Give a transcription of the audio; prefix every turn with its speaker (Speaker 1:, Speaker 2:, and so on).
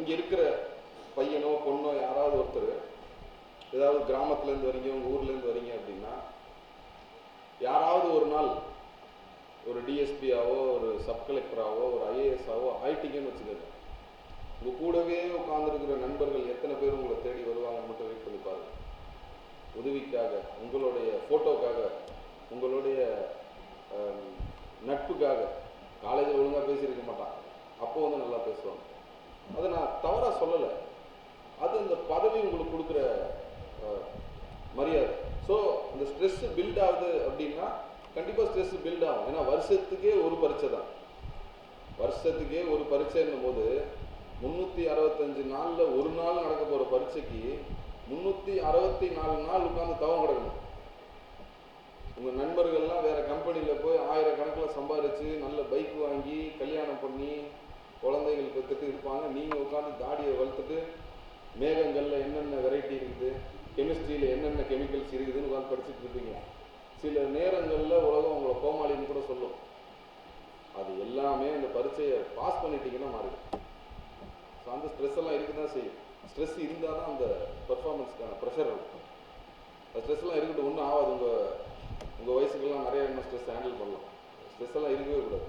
Speaker 1: இங்கே இருக்கிற பையனோ பொண்ணோ யாராவது ஒருத்தர் ஏதாவது கிராமத்துலேருந்து வரீங்க, உங்கள் ஊர்லேருந்து வரீங்க அப்படின்னா, யாராவது ஒரு நாள் ஒரு டிஎஸ்பியாவோ ஒரு சப் கலெக்டராவோ ஒரு ஐஏஎஸ்ஸாவோ ஆயிட்டீங்கன்னு வச்சுக்கோங்க. உங்கள் கூடவே உட்காந்துருக்கிற நண்பர்கள் எத்தனை பேர் உங்களை தேடி வருவாங்கன்னு மட்டும் வெயிட் பண்ணி பாருங்க. உதவிக்காக, உங்களுடைய ஃபோட்டோக்காக, உங்களுடைய நட்புக்காக. காலேஜில் ஒழுங்காக பேசியிருக்க மாட்டான், அப்போ வந்து நல்லா பேசுவாங்க. அதை நான் தவறாக சொல்லலை, அது அந்த பதவி உங்களுக்கு கொடுக்குற மரியாதை. ஸோ அந்த ஸ்ட்ரெஸ் பில்ட் ஆகுது அப்படின்னா கண்டிப்பாக ஸ்ட்ரெஸ் பில்ட் ஆகும். ஏன்னா வருஷத்துக்கே ஒரு பரீட்சை தான், வருஷத்துக்கே ஒரு பரீட்சைன்னும் போது 365 நாளில் ஒரு நாள் நடக்க போகிற பரீட்சைக்கு 364 நாள் உட்காந்து தவம் கிடக்கணும். உங்கள் நண்பர்கள்லாம் வேறு கம்பெனியில் போய் 1000 கணக்கில் சம்பாதிச்சு நல்ல பைக் வாங்கி கல்யாணம் பண்ணி குழந்தைகள் பெற்றுட்டு இருப்பாங்க. நீங்கள் உட்காந்து தாடியை வளர்த்துட்டு மேகங்களில் என்னென்ன வெரைட்டி இருக்குது, கெமிஸ்ட்ரியில் என்னென்ன கெமிக்கல்ஸ் இருக்குதுன்னு உட்காந்து படிச்சுட்டு இருப்பீங்க. சில நேரங்களில் உலகம் உங்களை கோமாளின்னு கூட சொல்லும். அது எல்லாமே அந்த பரீட்சையை பாஸ் பண்ணிட்டீங்கன்னா மாறிடும். ஸோ அந்த ஸ்ட்ரெஸ் எல்லாம் இருக்க தான் செய்யும். ஸ்ட்ரெஸ் இருந்தால் தான் அந்த பெர்ஃபார்மன்ஸ்க்கான ப்ரெஷர் இருக்கும். அந்த ஸ்ட்ரெஸ்லாம் இருக்கட்டும், ஒன்றும் ஆகாது. உங்கள் வயசுக்கெல்லாம் நிறைய இன்னும் ஸ்ட்ரெஸ் ஹேண்டில் பண்ணலாம். ஸ்ட்ரெஸ் எல்லாம் இருக்கவே கூடாது.